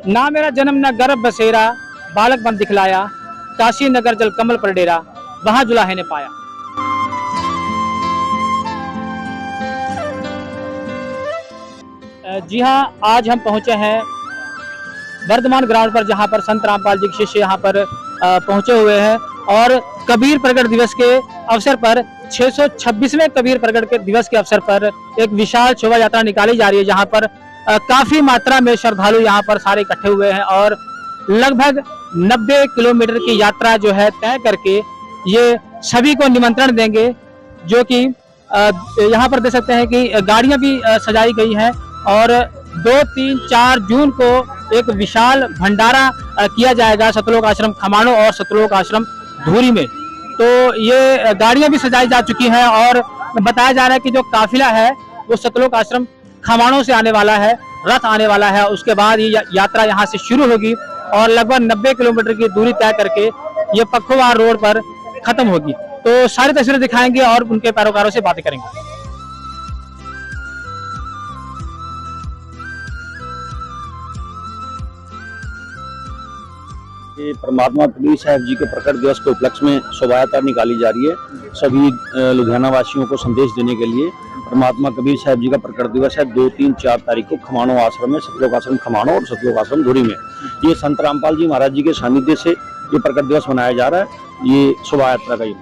ना मेरा जन्म न गर्भ बसेरा, बालक बन दिखलाया, काशी नगर जल कमल पर डेरा, वहां जुलाहे ने पाया। जी हाँ, आज हम पहुंचे हैं वर्धमान ग्राउंड पर, जहां पर संत रामपाल जी के शिष्य यहां पर पहुंचे हुए हैं और कबीर प्रकट दिवस के अवसर पर 626वें कबीर प्रकट दिवस के अवसर पर एक विशाल शोभा यात्रा निकाली जा रही है, जहां पर काफी मात्रा में श्रद्धालु यहां पर सारे इकट्ठे हुए हैं और लगभग 90 किलोमीटर की यात्रा जो है तय करके ये सभी को निमंत्रण देंगे, जो कि यहाँ पर देख सकते हैं कि गाड़ियां भी सजाई गई हैं और 2, 3, 4 जून को एक विशाल भंडारा किया जाएगा सतलोक आश्रम खमाणों और सतलोक आश्रम धूरी में। तो ये गाड़ियां भी सजाई जा चुकी हैं और बताया जा रहा है कि जो काफिला है वो सतलोक आश्रम खमाणों से आने वाला है, रथ आने वाला है, उसके बाद ये यात्रा यहाँ से शुरू होगी और लगभग 90 किलोमीटर की दूरी तय करके ये पखोवार रोड पर खत्म होगी। तो सारी तस्वीरें दिखाएंगे और उनके पैरोकारों से बातें करेंगे। परमात्मा कबीर साहब जी के प्रकट दिवस के उपलक्ष्य में शोभा यात्रा निकाली जा रही है। सभी लुधियाना वासियों को संदेश देने के लिए परमात्मा कबीर साहब जी का प्रकट दिवस है 2, 3, 4 तारीख को खमाणों आश्रम में, सतलोक आश्रम खमाणों और सतलोक आश्रम धुरी में। ये संत रामपाल जी महाराज जी के सानिध्य से ये प्रकट दिवस मनाया जा रहा है। ये शोभा यात्रा का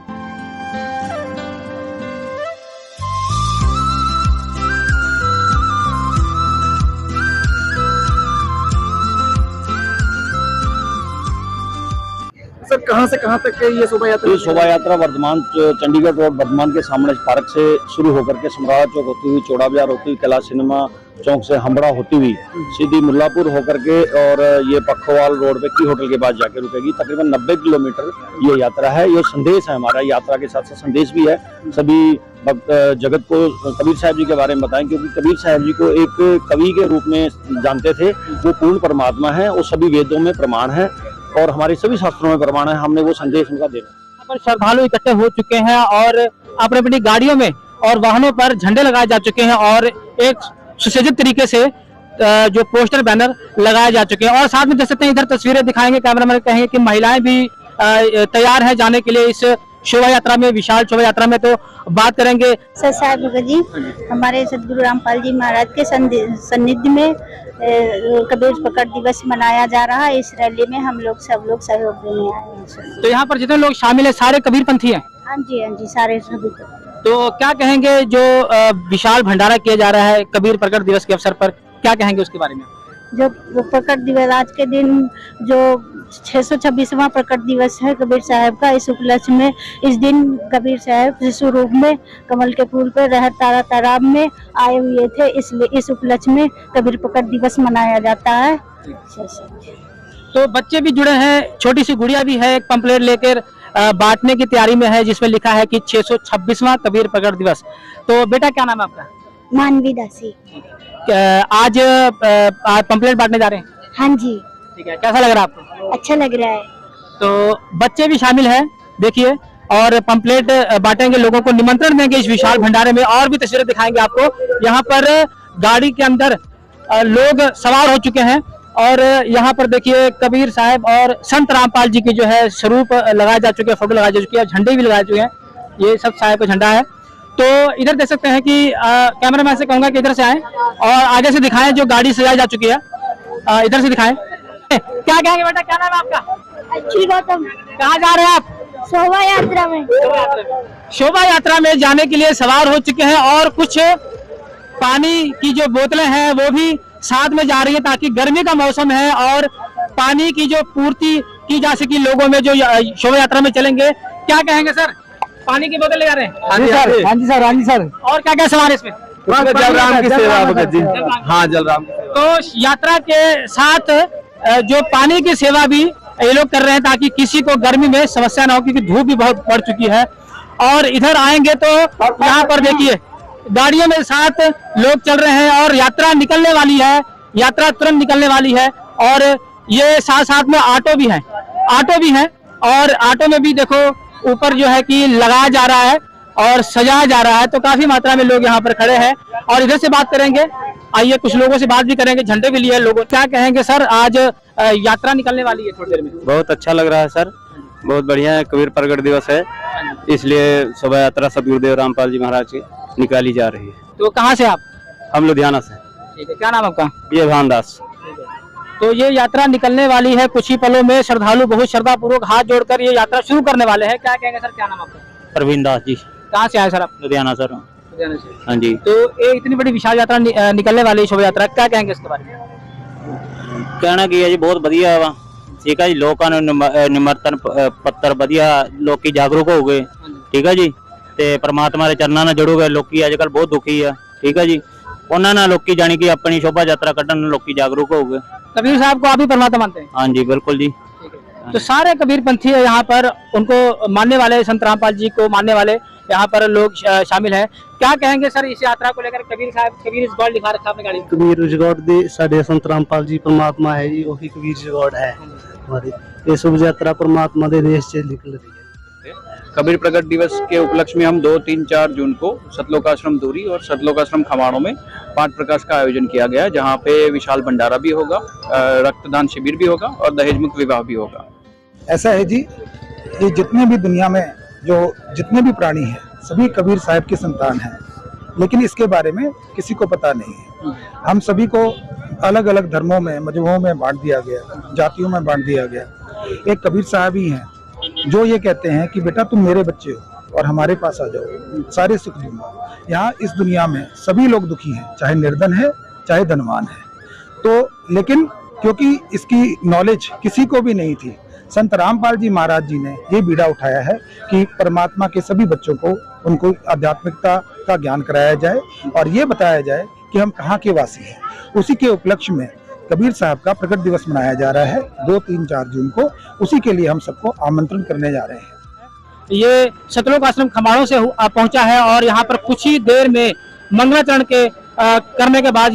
सर, कहां से कहां तक ये शोभा यात्रा? ये शोभा यात्रा वर्धमान चंडीगढ़ रोड वर्धमान के सामने पार्क से शुरू होकर के समराला चौक होती हुई, चौड़ा बाजार होती हुई, कैलाश सिनेमा चौक से हमबड़ा होती हुई सीधी मुल्लापुर होकर के और ये पखवाल रोड पे की होटल के बाद जाके रुकेगी। तकरीबन 90 किलोमीटर ये यात्रा है। ये संदेश है हमारा, यात्रा के साथ साथ संदेश भी है। सभी भक्त जगत को कबीर साहब जी के बारे में बताएं, क्योंकि कबीर साहब जी को एक कवि के रूप में जानते थे। वो पूर्ण परमात्मा है, वो सभी वेदों में प्रमाण है और हमारे सभी शास्त्रों में प्रमाण है। हमने वो संदेश उनका देना। यहाँ पर श्रद्धालु इकट्ठे हो चुके हैं और अपनी अपनी गाड़ियों में और वाहनों पर झंडे लगाए जा चुके हैं और एक सुसज्जित तरीके से जो पोस्टर बैनर लगाए जा चुके हैं। और साथ में देख सकते हैं, इधर तस्वीरें दिखाएंगे, कैमरामैन कहेंगे कि महिलाएं भी तैयार हैं जाने के लिए इस शोभा यात्रा में, विशाल शोभा यात्रा में। तो बात करेंगे सर साहब भगत जी, हमारे सदगुरु रामपाल जी महाराज के सन्निधि में कबीर प्रकट दिवस मनाया जा रहा है। इस रैली में हम लोग सब लोग सहयोग देने आए हैं। तो यहाँ पर जितने लोग शामिल है सारे कबीर पंथी हैं? हाँ जी, सारे सभी। तो क्या कहेंगे, जो विशाल भंडारा किया जा रहा है कबीर प्रकट दिवस के अवसर पर, क्या कहेंगे उसके बारे में? जो प्रकट दिवस आज के दिन जो 626वां प्रकट दिवस है कबीर साहब का, इस उपलक्ष्य में इस दिन कबीर साहब शिशु रूप में कमल के फूल पर रहत तारा तालाब में आए हुए थे, इसलिए इस उपलक्ष्य में कबीर प्रकट दिवस मनाया जाता है। तो बच्चे भी जुड़े हैं, छोटी सी गुड़िया भी है, एक पंपलेट लेकर बांटने की तैयारी में है, जिसमें लिखा है कि 626वां कबीर प्रकट दिवस। तो बेटा, क्या नाम है आपका? मानवी दासी। आज पंपलेट बांटने जा रहे हैं? हाँ जी। ठीक है, कैसा लग रहा है आपको? अच्छा लग रहा है। तो बच्चे भी शामिल हैं, देखिए, और पंपलेट बांटेंगे, लोगों को निमंत्रण देंगे इस विशाल भंडारे में। और भी तस्वीरें दिखाएंगे आपको। यहाँ पर गाड़ी के अंदर लोग सवार हो चुके हैं और यहाँ पर देखिए कबीर साहब और संत रामपाल जी की जो है स्वरूप लगाए जा चुके हैं, फोटो लगाए जा चुके हैं, झंडे भी लगाए चुके हैं। ये सब साहब का झंडा है। तो इधर देख सकते हैं कि कैमरामैन से कहूंगा कि इधर से आए और आगे से दिखाएं जो गाड़ी सजाई जा चुकी है। इधर से दिखाएं। क्या कहेंगे बेटा, क्या नाम है आपका? अच्छी गौतम। कहाँ जा रहे हैं आप? शोभा यात्रा में। शोभा यात्रा में जाने के लिए सवार हो चुके हैं और कुछ पानी की जो बोतलें हैं वो भी साथ में जा रही है, ताकि गर्मी का मौसम है और पानी की जो पूर्ति की जा सके लोगों में जो शोभा यात्रा में चलेंगे। क्या कहेंगे सर, पानी की बोतल ले जा रहे हैं? हाँ जी सर, हाँ जी सर, हाँ जी सर। और क्या क्या सामान इसमें? जलराम की सेवा भगत जी। हाँ, जलराम। तो यात्रा के साथ जो पानी की सेवा भी ये लोग कर रहे हैं, ताकि किसी को गर्मी में समस्या ना हो, क्योंकि धूप भी बहुत बढ़ चुकी है। और इधर आएंगे तो यहाँ पर देखिए गाड़ियों में साथ लोग चल रहे हैं और यात्रा निकलने वाली है, यात्रा तुरंत निकलने वाली है। और ये साथ साथ में ऑटो भी है और ऑटो में भी देखो ऊपर जो है कि लगाया जा रहा है और सजाया जा रहा है। तो काफी मात्रा में लोग यहाँ पर खड़े हैं। और इधर से बात करेंगे आइए कुछ लोगों से बात भी करेंगे, झंडे भी लिए हैं लोगों। क्या कहेंगे सर, आज यात्रा निकलने वाली है थोड़ी देर में? बहुत अच्छा लग रहा है सर, बहुत बढ़िया है। कबीर प्रकट दिवस है, इसलिए शोभा यात्रा सतगुरुदेव रामपाल जी महाराज की निकाली जा रही है। तो कहाँ से आप? हम लुधियाना से। ठीक है, क्या नाम आपका? ये भानदास। तो ये यात्रा निकलने वाली है कुछ ही पलों में। श्रद्धालु बहुत श्रद्धा पूर्वक हाथ जोड़कर ये यात्रा शुरू करने वाले हैं। क्या कहेंगे सर, क्या नाम आपका? प्रवीण दास जी। कहाँ से आए सर आप? लुधियाना सर। लुधियाना से। हाँ जी। तो ये इतनी बड़ी विशाल यात्रा निकलने वाली है, शोभा यात्रा, क्या कहेंगे इसके बारे में? कहना की है जी, बहुत बढ़िया वा, ठीक है जी। लोगों ने निमंत्रण पत्र बढ़िया, लोग की जागरूक हो गए, ठीक है जी। ते परमात्मा के चरणों में जुड़ गए। लोग आजकल बहुत दुखी है, ठीक है जी। उन्होंने लोग जानी कि अपनी शोभा यात्रा कटन लोग जागरूक हो गए। कबीर साहब को आप भी परमात्मा मानते हैं? हाँ जी, बिल्कुल जी। तो सारे कबीर पंथी है यहाँ पर, उनको मानने वाले, संत रामपाल जी को मानने वाले यहाँ पर लोग शामिल हैं। क्या कहेंगे सर इस यात्रा को लेकर? कबीर साहब, कबीर इस गॉड लिखा रखा अपनी गाड़ी में। कबीर इस गॉड दे साडे संत रामपाल जी परमात्मा है जी, वही कबीर इस गॉड है हमारी। ये शुभ यात्रा परमात्मा दे देश से निकल रही है। कबीर प्रकट दिवस के उपलक्ष्य में हम 2, 3, 4 जून को सतलोकाश्रम दूरी और सतलोकाश्रम खमाड़ों में पाठ प्रकाश का आयोजन किया गया है, जहाँ पे विशाल भंडारा भी होगा, रक्तदान शिविर भी होगा और दहेज मुक्त विवाह भी होगा। ऐसा है जी, ये जितने भी दुनिया में जितने भी प्राणी हैं सभी कबीर साहब की संतान हैं, लेकिन इसके बारे में किसी को पता नहीं है। हम सभी को अलग अलग धर्मों में, मजहबों में बांट दिया गया, जातियों में बांट दिया गया। एक कबीर साहब ही हैं जो ये कहते हैं कि बेटा तुम मेरे बच्चे हो और हमारे पास आ जाओ, सारे सुख दूंगा। यहाँ इस दुनिया में सभी लोग दुखी हैं, चाहे निर्धन है चाहे धनवान है। तो लेकिन क्योंकि इसकी नॉलेज किसी को भी नहीं थी, संत रामपाल जी महाराज जी ने ये बीड़ा उठाया है कि परमात्मा के सभी बच्चों को, उनको आध्यात्मिकता का ज्ञान कराया जाए और ये बताया जाए कि हम कहाँ के वासी हैं। उसी के उपलक्ष्य में कबीर साहब का प्रकट दिवस मनाया जा रहा है 2, 3, 4 जून को। उसी के लिए हम सबको आमंत्रण करने जा रहे हैं। ये सतलोक आश्रम खमाड़ों से पहुंचा है और यहाँ पर कुछ ही देर में मंगलाचरण के करने के बाद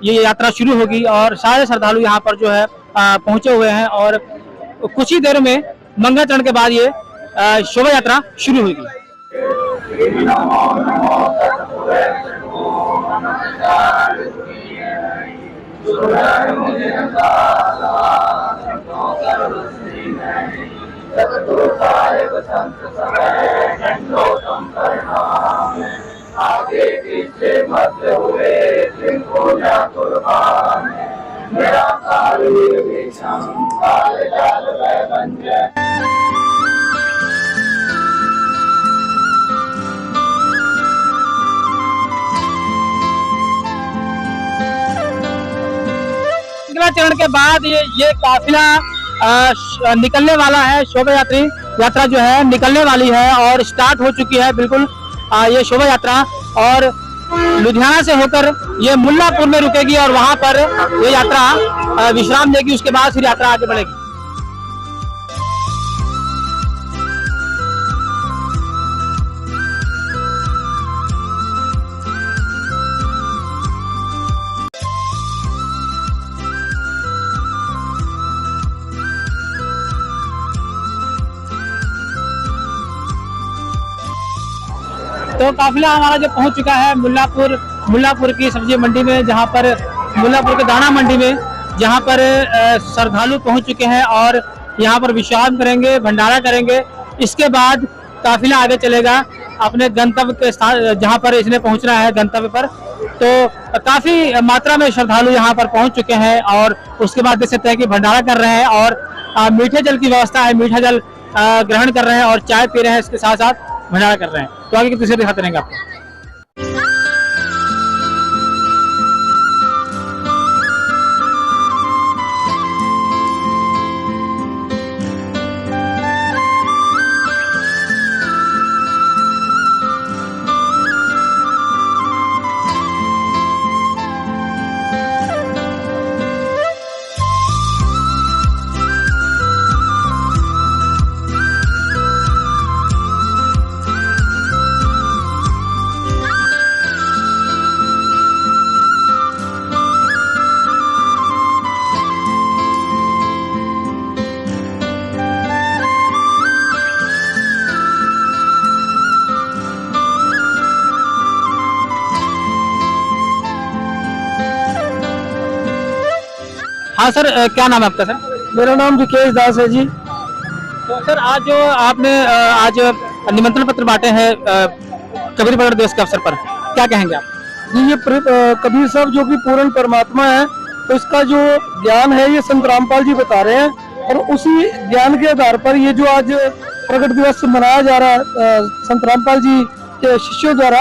ये यात्रा शुरू होगी और सारे श्रद्धालु यहाँ पर जो है पहुंचे हुए हैं और कुछ ही देर में मंगलाचरण के बाद ये शोभा यात्रा शुरू होगी। आगे पीछे मत हुए मेरा बन जाए। चरण के बाद ये काफिला निकलने वाला है। शोभा यात्रा जो है निकलने वाली है और स्टार्ट हो चुकी है बिल्कुल ये शोभा यात्रा, और लुधियाना से होकर ये मुल्लापुर में रुकेगी और वहां पर ये यात्रा विश्राम देगी। उसके बाद फिर यात्रा आगे बढ़ेगी। तो काफिला हमारा जो पहुंच चुका है मुल्लापुर की सब्जी मंडी में, जहां पर मुल्लापुर के दाना मंडी में, जहां पर श्रद्धालु पहुंच चुके हैं और यहां पर विश्राम करेंगे, भंडारा करेंगे। इसके बाद काफिला आगे चलेगा अपने गंतव्य के स्थान जहां पर इसने पहुंचना है गंतव्य पर। तो काफी मात्रा में श्रद्धालु यहां पर पहुंच चुके हैं और उसके बाद देख सकते हैं कि भंडारा कर रहे हैं और मीठे जल की व्यवस्था है, मीठा जल ग्रहण कर रहे हैं और चाय पी रहे हैं, इसके साथ साथ भंडारा कर रहे हैं। तो आगे की तस्वीर दिखाते रहेंगे आपको। हाँ सर, क्या नाम है आपका सर? मेरा नाम रिकेश दास है जी। तो सर आज जो आपने आज निमंत्रण पत्र बांटे हैं कबीर प्रकट दिवस के अवसर पर, क्या कहेंगे आप? जी ये कबीर साहब जो कि पूर्ण परमात्मा है, तो इसका जो ज्ञान है ये संत रामपाल जी बता रहे हैं और उसी ज्ञान के आधार पर ये जो आज प्रकट दिवस मनाया जा रहा है संत रामपाल जी के शिष्यों द्वारा।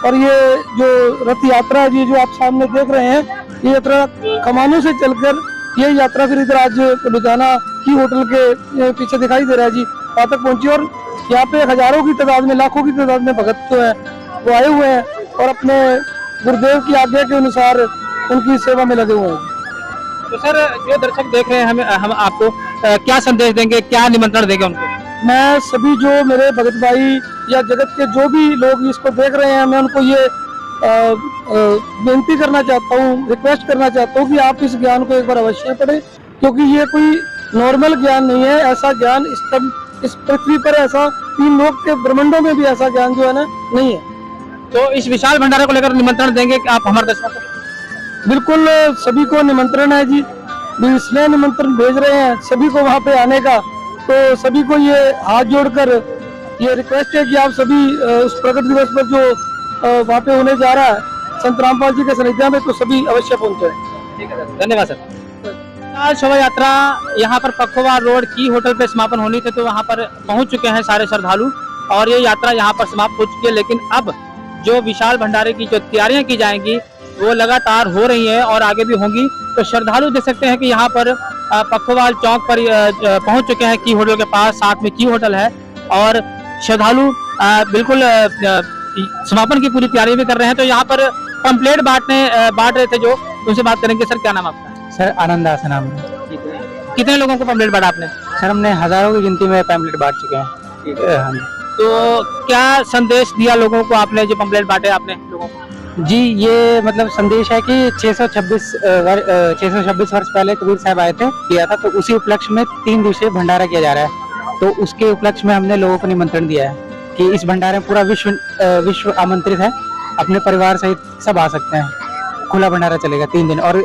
और ये जो रथ यात्रा है जी जो आप सामने देख रहे हैं, ये यात्रा खमानों से चलकर ये यात्रा फिर इधर आज लुधियाना की होटल के पीछे दिखाई दे रहा है जी, वहाँ तक पहुंची। और यहाँ पे हजारों की तादाद में, लाखों की तादाद में भगत जो है वो आए हुए हैं और अपने गुरुदेव की आज्ञा के अनुसार उनकी सेवा में लगे हुए हैं। तो सर जो दर्शक देख रहे हैं हम आपको क्या संदेश देंगे, क्या निमंत्रण देंगे उनको? मैं सभी जो मेरे भगत भाई या जगत के जो भी लोग इसको देख रहे हैं, मैं उनको ये बेनती करना चाहता हूँ, रिक्वेस्ट करना चाहता हूँ कि आप इस ज्ञान को एक बार अवश्य पढ़ें, क्योंकि ये कोई नॉर्मल ज्ञान नहीं है। ऐसा ज्ञान इस पृथ्वी पर, ऐसा 3 लोक के ब्रह्मांडों में भी ऐसा ज्ञान जो है ना नहीं है। तो इस विशाल भंडारे को लेकर निमंत्रण देंगे कि आप हमारे दर्शकों को? बिल्कुल, सभी को निमंत्रण है जी, इसलिए निमंत्रण भेज रहे हैं सभी को वहाँ पे आने का। तो सभी को ये हाथ जोड़कर ये रिक्वेस्ट है कि आप सभी उस प्रकट दिवस पर जो वहाँ पे होने जा रहा है संत रामपाल जी के सानिध्य में, तो सभी अवश्य पहुंचे। ठीक है सर, धन्यवाद सर। आज शोभा यात्रा यहाँ पर पखवाड़ रोड की होटल पे समापन होनी थी, तो वहाँ पर पहुँच चुके हैं सारे श्रद्धालु और ये यात्रा यहाँ पर समाप्त हो चुकी है। लेकिन अब जो विशाल भंडारे की जो तैयारियां की जाएंगी वो लगातार हो रही है और आगे भी होंगी। तो श्रद्धालु देख सकते हैं कि यहाँ पर पखवाड़ चौक पर पहुंच चुके हैं की होटल के पास, साथ में की होटल है और श्रद्धालु बिल्कुल समापन की पूरी तैयारी भी कर रहे हैं। तो यहाँ पर पंपलेट बांट रहे थे जो, उनसे बात करेंगे। सर क्या नाम आपका? सर आनंद दास नाम है। कितने लोगों को पंपलेट बांटा आपने? सर हमने हजारों की गिनती में पैम्पलेट बांट चुके हैं। तो क्या संदेश दिया लोगों को आपने जो पंपलेट बांटे आपने लोगों को? जी ये मतलब संदेश है कि 626 वर्ष पहले कबीर साहब आए थे, किया था, तो उसी उपलक्ष्य में 3 दिवसीय भंडारा किया जा रहा है। तो उसके उपलक्ष्य में हमने लोगों को निमंत्रण दिया है कि इस भंडारे में पूरा विश्व आमंत्रित है, अपने परिवार सहित सब आ सकते हैं। खुला भंडारा चलेगा 3 दिन और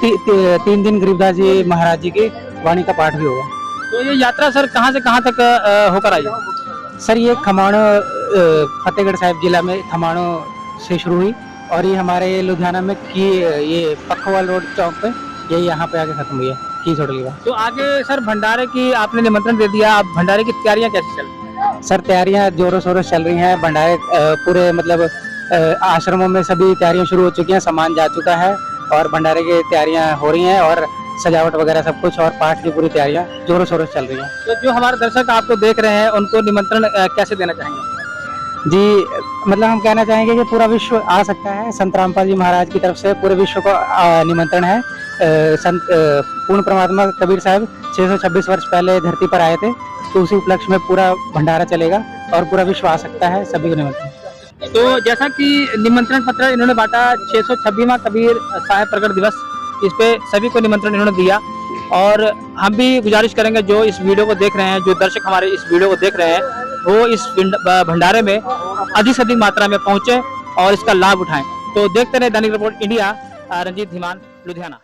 3 दिन गरीबदास जी महाराज जी की वाणी का पाठ भी होगा। तो ये यात्रा सर कहाँ से कहाँ तक होकर आई? सर ये खमाणों फतेहगढ़ साहिब जिला में खमाणों से शुरू हुई और ये हमारे लुधियाना में की ये पखवाड़ रोड चौक पे ये यहाँ पे आके खत्म हुई है की होटल का। तो आगे सर भंडारे की आपने निमंत्रण दे दिया, अब भंडारे की तैयारियां कैसे चल रही हैं? सर तैयारियां जोरों शोरों से चल रही हैं। भंडारे पूरे मतलब आश्रमों में सभी तैयारियां शुरू हो चुकी हैं, सामान जा चुका है और भंडारे की तैयारियां हो रही हैं और सजावट वगैरह सब कुछ और पाठ की पूरी तैयारियां जोरों शोरों से चल रही हैं। तो जो हमारे दर्शक आपको देख रहे हैं उनको निमंत्रण कैसे देना चाहेंगे? जी मतलब हम कहना चाहेंगे कि पूरा विश्व आ सकता है। संत रामपाल जी महाराज की तरफ से पूरे विश्व को निमंत्रण है। संत पूर्ण परमात्मा कबीर साहब 626 वर्ष पहले धरती पर आए थे, तो उसी उपलक्ष्य में पूरा भंडारा चलेगा और पूरा विश्व आ सकता है, सभी को निमंत्रण। तो जैसा कि निमंत्रण पत्र इन्होंने बांटा 626वां कबीर साहब प्रकट दिवस, इस पे सभी को निमंत्रण इन्होंने दिया और हम भी गुजारिश करेंगे जो इस वीडियो को देख रहे हैं, जो दर्शक हमारे इस वीडियो को देख रहे हैं, वो इस भंडारे में अधिक से अधिक मात्रा में पहुंचे और इसका लाभ उठाएं। तो देखते रहे दैनिक रिपोर्ट इंडिया, रंजीत धीमान, लुधियाना।